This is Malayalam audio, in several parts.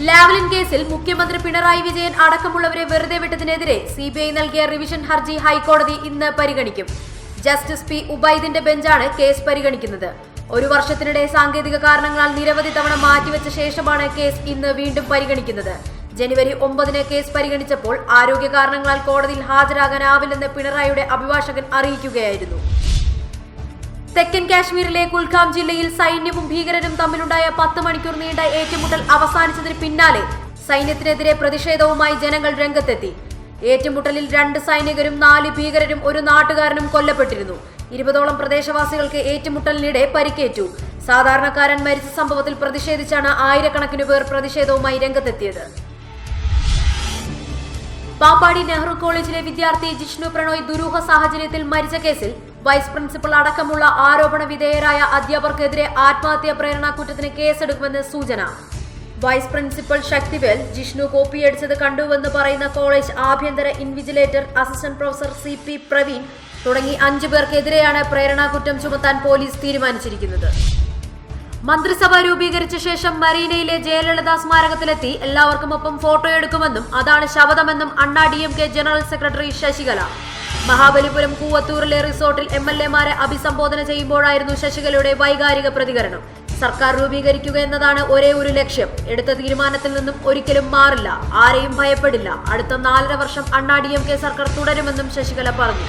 ലാവ്ലിൻ കേസിൽ മുഖ്യമന്ത്രി പിണറായി വിജയൻ അടക്കമുള്ളവരെ വെറുതെ വിട്ടതിനെതിരെ സിബിഐ നൽകിയ റിവിഷൻ ഹർജി ഹൈക്കോടതി ഇന്ന് പരിഗണിക്കും. ജസ്റ്റിസ് പി ഉബൈദിന്റെ ബെഞ്ചാണ് കേസ് പരിഗണിക്കുന്നത്. ഒരു വർഷത്തിനിടെ സാങ്കേതിക കാരണങ്ങളാൽ നിരവധി തവണ മാറ്റിവെച്ച ശേഷമാണ് കേസ് ഇന്ന് വീണ്ടും പരിഗണിക്കുന്നത്. ജനുവരി 9 കേസ് പരിഗണിച്ചപ്പോൾ ആരോഗ്യ കാരണങ്ങളാൽ കോടതിയിൽ ഹാജരാകാനാവില്ലെന്ന് പിണറായിയുടെ അഭിഭാഷകൻ അറിയിക്കുകയായിരുന്നു. തെക്കൻ കാശ്മീരിലെ കുൽഗാം ജില്ലയിൽ സൈന്യവും ഭീകരരും തമ്മിലുണ്ടായ 10 മണിക്കൂർ നീണ്ട ഏറ്റുമുട്ടൽ അവസാനിച്ചതിന് പിന്നാലെ സൈന്യത്തിനെതിരെ പ്രതിഷേധവുമായി ജനങ്ങൾ രംഗത്തെത്തി. ഏറ്റുമുട്ടലിൽ 2 സൈനികരും 4 ഭീകരരും ഒരു നാട്ടുകാരനും കൊല്ലപ്പെട്ടിരുന്നു. 20ഓളം പ്രദേശവാസികൾക്ക് ഏറ്റുമുട്ടലിനിടെ പരിക്കേറ്റു. സാധാരണക്കാരൻ മരിച്ച സംഭവത്തിൽ പ്രതിഷേധിച്ചാണ് ആയിരക്കണക്കിന് പേർ പ്രതിഷേധവുമായി രംഗത്തെത്തിയത്. പാമ്പാടി നെഹ്റു കോളേജിലെ വിദ്യാർത്ഥി ജിഷ്ണു പ്രണോയ് ദുരൂഹ സാഹചര്യത്തിൽ മരിച്ച കേസിൽ വൈസ് പ്രിൻസിപ്പൽ അടക്കമുള്ള ആരോപണ വിധേയരായ അധ്യാപകർക്കെതിരെ ആത്മഹത്യാ പ്രേരണ കുറ്റത്തിന് കേസെടുക്കുമെന്ന് സൂചന. വൈസ് പ്രിൻസിപ്പൽ ശക്തിവേൽ ജിഷ്ണു കോപ്പിയടിച്ചത് കണ്ടുവെന്ന് പറയുന്ന കോളേജ് ആഭ്യന്തര invigilator assistant professor CP Praveen തുടങ്ങി 5 പേർക്കെതിരെയാണ് പ്രേരണാകുറ്റം ചുമത്താൻ പോലീസ് തീരുമാനിച്ചിരിക്കുന്നത്. മന്ത്രിസഭ രൂപീകരിച്ച ശേഷം മറീനയിലെ ജയലളിത സ്മാരകത്തിലെത്തി എല്ലാവർക്കുമൊപ്പം ഫോട്ടോ എടുക്കുമെന്നും അതാണ് ശപഥമെന്നും Anna DMK general secretary Sasikala. Mahabalipuram കൂവത്തൂരിലെ റിസോർട്ടിൽ MLA-മാരെ അഭിസംബോധന ചെയ്യുമ്പോഴായിരുന്നു ശശികലയുടെ വൈകാരിക പ്രതികരണം. സർക്കാർ രൂപീകരിക്കുക എന്നതാണ് ഒരേ ഒരു ലക്ഷ്യം. എടുത്ത തീരുമാനത്തിൽ നിന്നും ഒരിക്കലും മാറില്ല. ആരെയും ഭയപ്പെടില്ല. അടുത്ത 4.5 വർഷം അണ്ണാ DMK സർക്കാർ തുടരുമെന്നും ശശികല പറഞ്ഞു.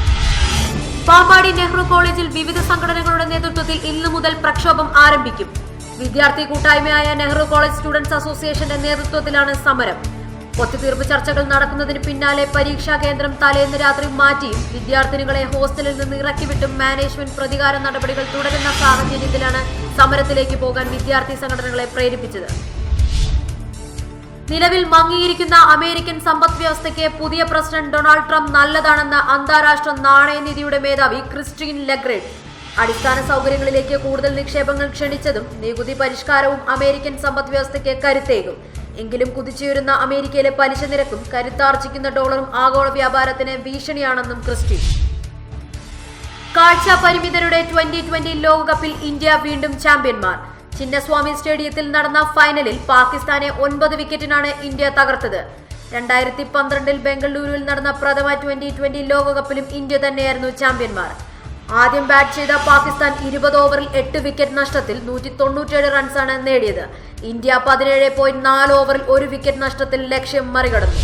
പാമ്പാടി നെഹ്റു കോളേജിൽ വിവിധ സംഘടനകളുടെ നേതൃത്വത്തിൽ ഇന്നു മുതൽ പ്രക്ഷോഭം ആരംഭിക്കും. വിദ്യാർത്ഥി കൂട്ടായ്മയായ നെഹ്റു കോളേജ് സ്റ്റുഡൻസ് അസോസിയേഷന്റെ നേതൃത്വത്തിലാണ് സമരം. ഒത്തുതീർപ്പ് ചർച്ചകൾ നടക്കുന്നതിന് പിന്നാലെ പരീക്ഷാ കേന്ദ്രം തലേന്ന് രാത്രി മാറ്റിയും വിദ്യാർത്ഥിനികളെ ഹോസ്റ്റലിൽ നിന്ന് ഇറക്കിവിട്ടും മാനേജ്മെന്റ് പ്രതികാര നടപടികൾ തുടരുന്ന സാഹചര്യത്തിലാണ് സമരത്തിലേക്ക് പോകാൻ വിദ്യാർത്ഥി സംഘടനകളെ പ്രേരിപ്പിച്ചത്. നിലവിൽ മങ്ങിയിരിക്കുന്ന അമേരിക്കൻ സമ്പദ് വ്യവസ്ഥയ്ക്ക് പുതിയ പ്രസിഡന്റ് ഡൊണാൾഡ് ട്രംപ് നല്ലതാണെന്ന് അന്താരാഷ്ട്ര നാണയനിധിയുടെ മേധാവി ക്രിസ്റ്റീൻ ലഗ്രേഡ്. അടിസ്ഥാന സൗകര്യങ്ങളിലേക്ക് കൂടുതൽ നിക്ഷേപങ്ങൾ ക്ഷണിച്ചതും നികുതി പരിഷ്കാരവും അമേരിക്കൻ സമ്പദ് വ്യവസ്ഥയ്ക്ക് കരുത്തേകും. എങ്കിലും കുതിച്ചുയരുന്ന അമേരിക്കയിലെ പലിശ നിരക്കും കരുത്താർജിക്കുന്ന ഡോളറും ആഗോള വ്യാപാരത്തിന് ഭീഷണിയാണെന്നും ക്രിസ്റ്റീൻ. കാഴ്ച പരിമിതരുടെ 2020 ലോകകപ്പിൽ ഇന്ത്യ വീണ്ടും ചാമ്പ്യന്മാർ. ചിന്നസ്വാമി സ്റ്റേഡിയത്തിൽ നടന്ന ഫൈനലിൽ പാകിസ്ഥാനെ 9 വിക്കറ്റിനാണ് ഇന്ത്യ തകർത്തത്. 2012 ബംഗളൂരുവിൽ നടന്ന പ്രഥമ 2020 ലോകകപ്പിലും ഇന്ത്യ തന്നെയായിരുന്നു ചാമ്പ്യന്മാർ. ആദ്യം ബാറ്റ് ചെയ്ത പാകിസ്ഥാൻ 20 ഓവറിൽ 8 വിക്കറ്റ് നഷ്ടത്തിൽ 197 റൺസാണ് നേടിയത്. ഇന്ത്യ 17.4 ഓവറിൽ 1 വിക്കറ്റ് നഷ്ടത്തിൽ ലക്ഷ്യം മറികടന്നു.